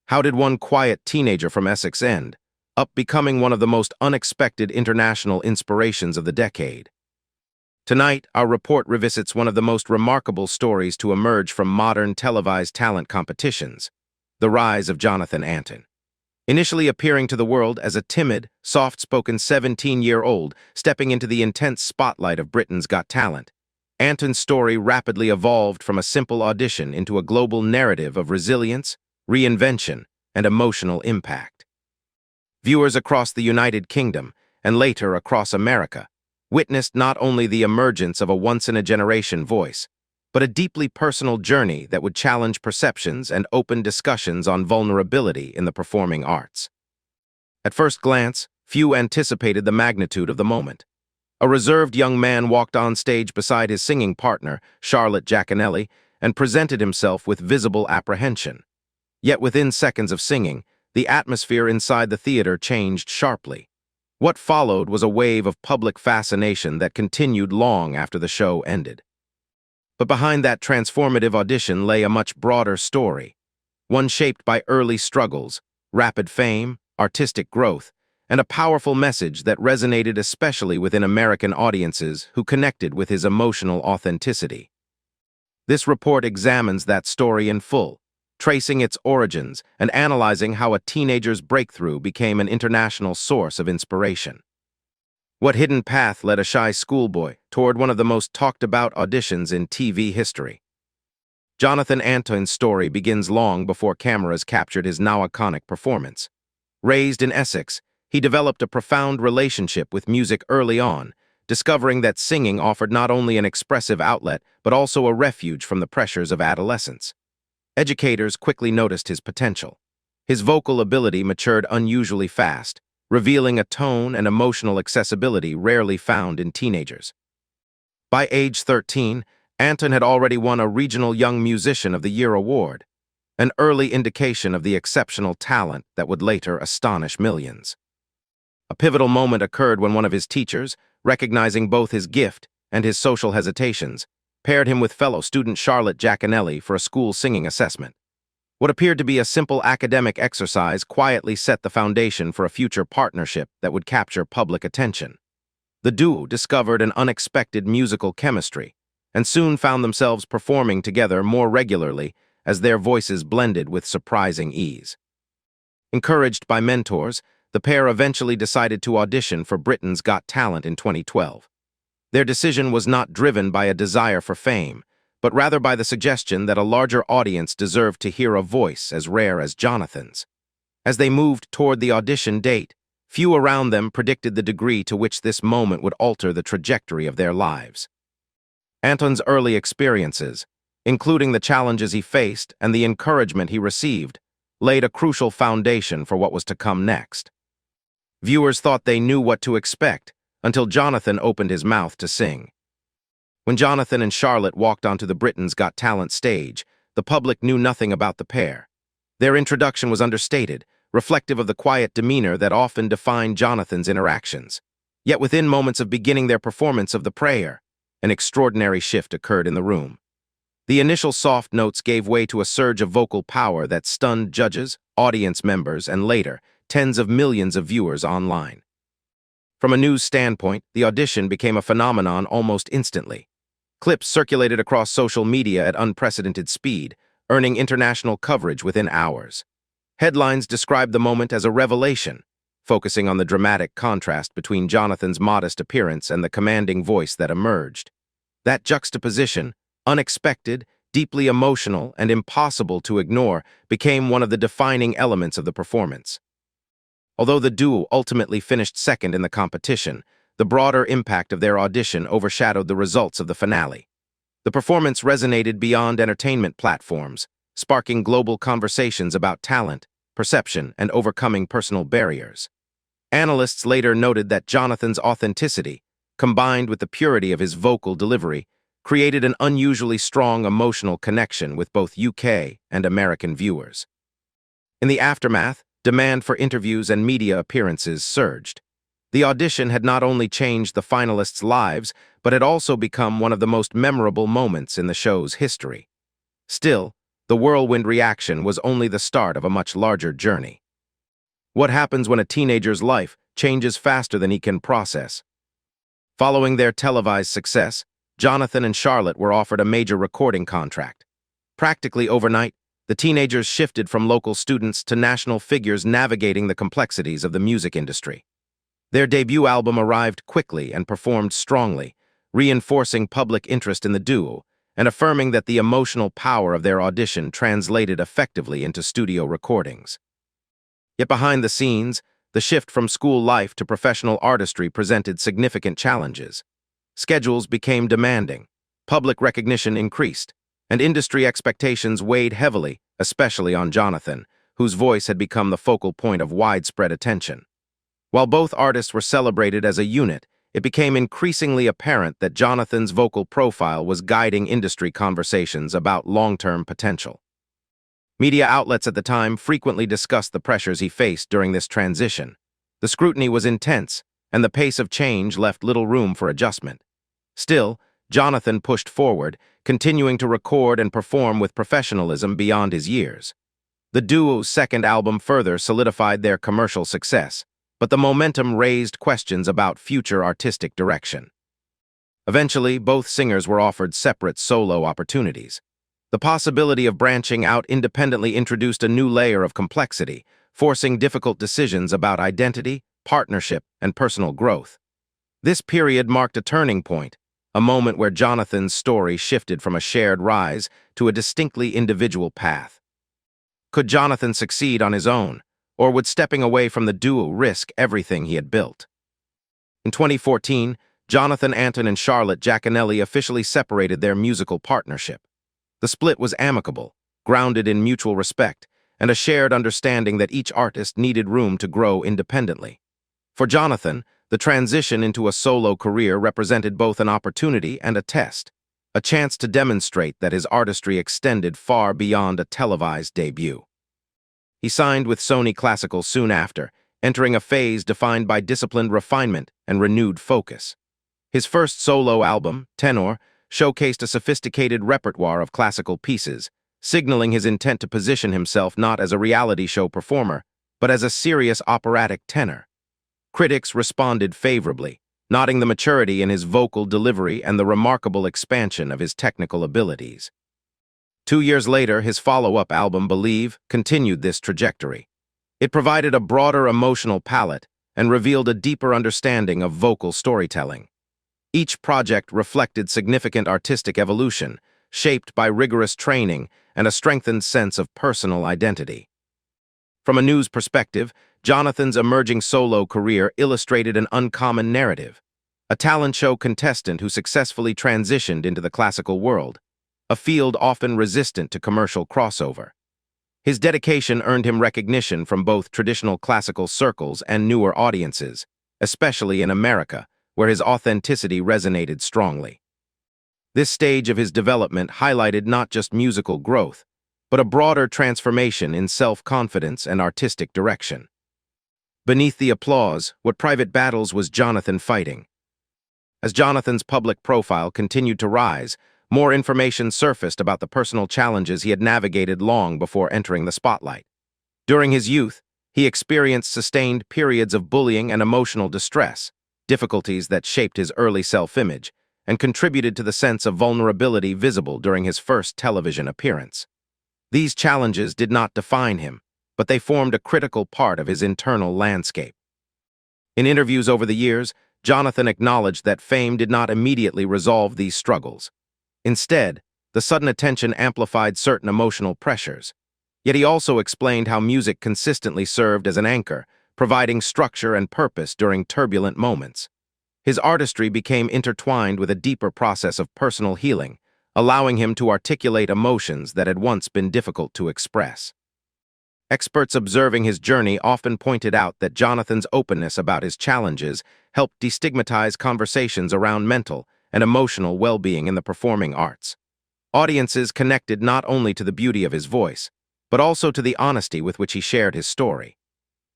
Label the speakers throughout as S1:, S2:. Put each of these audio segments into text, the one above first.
S1: How did one quiet teenager from Essex end up becoming one of the most unexpected international inspirations of the decade? Tonight, our report revisits one of the most remarkable stories to emerge from modern televised talent competitions, the rise of Jonathan Antoine. Initially appearing to the world as a timid, soft-spoken 17-year-old stepping into the intense spotlight of Britain's Got Talent, Antoine's story rapidly evolved from a simple audition into a global narrative of resilience, reinvention, and emotional impact. Viewers across the United Kingdom, and later across America, witnessed not only the emergence of a once-in-a-generation voice, but a deeply personal journey that would challenge perceptions and open discussions on vulnerability in the performing arts. At first glance, few anticipated the magnitude of the moment. A reserved young man walked on stage beside his singing partner, Charlotte Giaconelli, and presented himself with visible apprehension. Yet within seconds of singing, the atmosphere inside the theater changed sharply. What followed was a wave of public fascination that continued long after the show ended. But behind that transformative audition lay a much broader story, one shaped by early struggles, rapid fame, artistic growth, and a powerful message that resonated especially within American audiences who connected with his emotional authenticity. This report examines that story in full, tracing its origins and analyzing how a teenager's breakthrough became an international source of inspiration. What hidden path led a shy schoolboy toward one of the most talked-about auditions in TV history? Jonathan Antoine's story begins long before cameras captured his now iconic performance. Raised in Essex, he developed a profound relationship with music early on, discovering that singing offered not only an expressive outlet but also a refuge from the pressures of adolescence. Educators quickly noticed his potential. His vocal ability matured unusually fast, revealing a tone and emotional accessibility rarely found in teenagers. By age 13, Antoine had already won a Regional Young Musician of the Year award, an early indication of the exceptional talent that would later astonish millions. A pivotal moment occurred when one of his teachers, recognizing both his gift and his social hesitations, paired him with fellow student Charlotte Giaconelli for a school singing assessment. What appeared to be a simple academic exercise quietly set the foundation for a future partnership that would capture public attention. The duo discovered an unexpected musical chemistry and soon found themselves performing together more regularly as their voices blended with surprising ease. Encouraged by mentors, the pair eventually decided to audition for Britain's Got Talent in 2012. Their decision was not driven by a desire for fame, but rather by the suggestion that a larger audience deserved to hear a voice as rare as Jonathan's. As they moved toward the audition date, few around them predicted the degree to which this moment would alter the trajectory of their lives. Antoine's early experiences, including the challenges he faced and the encouragement he received, laid a crucial foundation for what was to come next. Viewers thought they knew what to expect until Jonathan opened his mouth to sing. When Jonathan and Charlotte walked onto the Britain's Got Talent stage, the public knew nothing about the pair. Their introduction was understated, reflective of the quiet demeanor that often defined Jonathan's interactions. Yet within moments of beginning their performance of the prayer, an extraordinary shift occurred in the room. The initial soft notes gave way to a surge of vocal power that stunned judges, audience members, and later, tens of millions of viewers online. From a news standpoint, the audition became a phenomenon almost instantly. Clips circulated across social media at unprecedented speed, earning international coverage within hours. Headlines described the moment as a revelation, focusing on the dramatic contrast between Jonathan's modest appearance and the commanding voice that emerged. That juxtaposition, unexpected, deeply emotional, and impossible to ignore, became one of the defining elements of the performance. Although the duo ultimately finished second in the competition, the broader impact of their audition overshadowed the results of the finale. The performance resonated beyond entertainment platforms, sparking global conversations about talent, perception, and overcoming personal barriers. Analysts later noted that Jonathan's authenticity, combined with the purity of his vocal delivery, created an unusually strong emotional connection with both UK and American viewers. In the aftermath, demand for interviews and media appearances surged. The audition had not only changed the finalists' lives, but had also become one of the most memorable moments in the show's history. Still, the whirlwind reaction was only the start of a much larger journey. What happens when a teenager's life changes faster than he can process? Following their televised success, Jonathan and Charlotte were offered a major recording contract. Practically overnight, the teenagers shifted from local students to national figures navigating the complexities of the music industry. Their debut album arrived quickly and performed strongly, reinforcing public interest in the duo and affirming that the emotional power of their audition translated effectively into studio recordings. Yet behind the scenes, the shift from school life to professional artistry presented significant challenges. Schedules became demanding, public recognition increased, and industry expectations weighed heavily, especially on Jonathan, whose voice had become the focal point of widespread attention. While both artists were celebrated as a unit, it became increasingly apparent that Jonathan's vocal profile was guiding industry conversations about long-term potential. Media outlets at the time frequently discussed the pressures he faced during this transition. The scrutiny was intense, and the pace of change left little room for adjustment. Still, Jonathan pushed forward, continuing to record and perform with professionalism beyond his years. The duo's second album further solidified their commercial success, but the momentum raised questions about future artistic direction. Eventually, both singers were offered separate solo opportunities. The possibility of branching out independently introduced a new layer of complexity, forcing difficult decisions about identity, partnership, and personal growth. This period marked a turning point, a moment where Jonathan's story shifted from a shared rise to a distinctly individual path. Could Jonathan succeed on his own, or would stepping away from the duo risk everything he had built? In 2014, Jonathan, Antoine, and Charlotte Giaconelli officially separated their musical partnership. The split was amicable, grounded in mutual respect, and a shared understanding that each artist needed room to grow independently. For Jonathan, the transition into a solo career represented both an opportunity and a test, a chance to demonstrate that his artistry extended far beyond a televised debut. He signed with Sony Classical soon after, entering a phase defined by disciplined refinement and renewed focus. His first solo album, Tenor, showcased a sophisticated repertoire of classical pieces, signaling his intent to position himself not as a reality show performer, but as a serious operatic tenor. Critics responded favorably, noting the maturity in his vocal delivery and the remarkable expansion of his technical abilities. 2 years later, his follow-up album, Believe, continued this trajectory. It provided a broader emotional palette and revealed a deeper understanding of vocal storytelling. Each project reflected significant artistic evolution, shaped by rigorous training and a strengthened sense of personal identity. From a news perspective, Jonathan's emerging solo career illustrated an uncommon narrative. A talent show contestant who successfully transitioned into the classical world, a field often resistant to commercial crossover. His dedication earned him recognition from both traditional classical circles and newer audiences, especially in America, where his authenticity resonated strongly. This stage of his development highlighted not just musical growth, but a broader transformation in self-confidence and artistic direction. Beneath the applause, what private battles was Jonathan fighting? As Jonathan's public profile continued to rise, more information surfaced about the personal challenges he had navigated long before entering the spotlight. During his youth, he experienced sustained periods of bullying and emotional distress, difficulties that shaped his early self-image and contributed to the sense of vulnerability visible during his first television appearance. These challenges did not define him, but they formed a critical part of his internal landscape. In interviews over the years, Jonathan acknowledged that fame did not immediately resolve these struggles. Instead, the sudden attention amplified certain emotional pressures. Yet he also explained how music consistently served as an anchor, providing structure and purpose during turbulent moments. His artistry became intertwined with a deeper process of personal healing, allowing him to articulate emotions that had once been difficult to express. Experts observing his journey often pointed out that Jonathan's openness about his challenges helped destigmatize conversations around mental and emotional well-being in the performing arts. Audiences connected not only to the beauty of his voice, but also to the honesty with which he shared his story.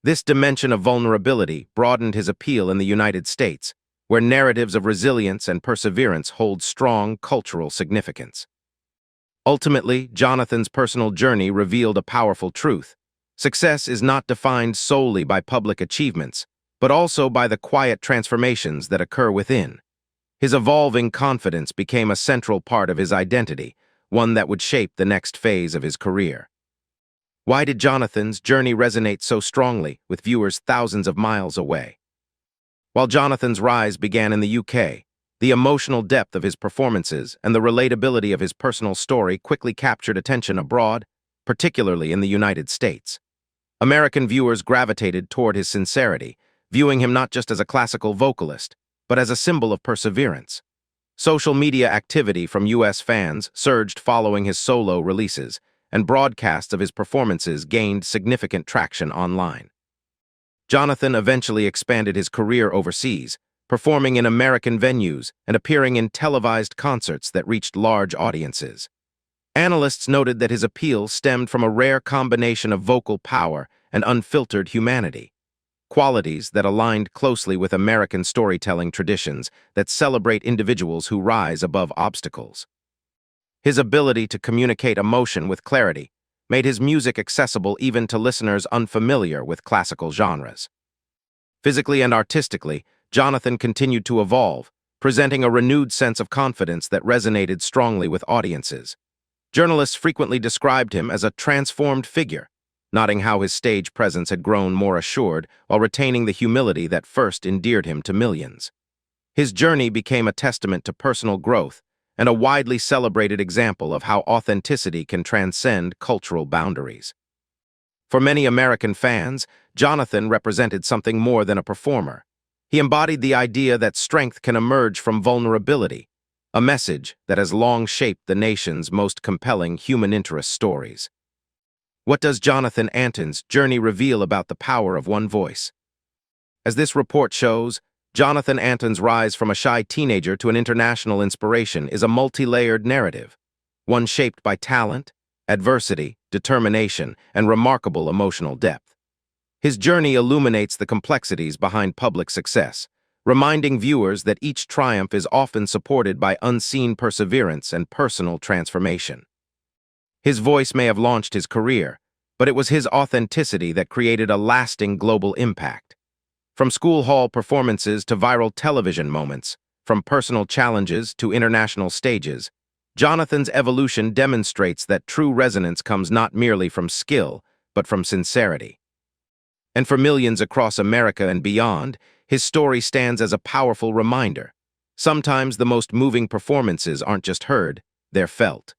S1: This dimension of vulnerability broadened his appeal in the United States, where narratives of resilience and perseverance hold strong cultural significance. Ultimately, Jonathan's personal journey revealed a powerful truth. Success is not defined solely by public achievements, but also by the quiet transformations that occur within. His evolving confidence became a central part of his identity, one that would shape the next phase of his career. Why did Jonathan's journey resonate so strongly with viewers thousands of miles away? While Jonathan's rise began in the UK, the emotional depth of his performances and the relatability of his personal story quickly captured attention abroad, particularly in the United States. American viewers gravitated toward his sincerity, viewing him not just as a classical vocalist, but as a symbol of perseverance. Social media activity from U.S. fans surged following his solo releases, and broadcasts of his performances gained significant traction online. Jonathan eventually expanded his career overseas, performing in American venues and appearing in televised concerts that reached large audiences. Analysts noted that his appeal stemmed from a rare combination of vocal power and unfiltered humanity, qualities that aligned closely with American storytelling traditions that celebrate individuals who rise above obstacles. His ability to communicate emotion with clarity made his music accessible even to listeners unfamiliar with classical genres. Physically and artistically, Jonathan continued to evolve, presenting a renewed sense of confidence that resonated strongly with audiences. Journalists frequently described him as a transformed figure, noting how his stage presence had grown more assured while retaining the humility that first endeared him to millions. His journey became a testament to personal growth and a widely celebrated example of how authenticity can transcend cultural boundaries. For many American fans, Jonathan represented something more than a performer. He embodied the idea that strength can emerge from vulnerability, a message that has long shaped the nation's most compelling human interest stories. What does Jonathan Antoine's journey reveal about the power of one voice? As this report shows, Jonathan Antoine's rise from a shy teenager to an international inspiration is a multi-layered narrative, one shaped by talent, adversity, determination, and remarkable emotional depth. His journey illuminates the complexities behind public success, reminding viewers that each triumph is often supported by unseen perseverance and personal transformation. His voice may have launched his career, but it was his authenticity that created a lasting global impact. From school hall performances to viral television moments, from personal challenges to international stages, Jonathan's evolution demonstrates that true resonance comes not merely from skill, but from sincerity. And for millions across America and beyond, his story stands as a powerful reminder. Sometimes the most moving performances aren't just heard, they're felt.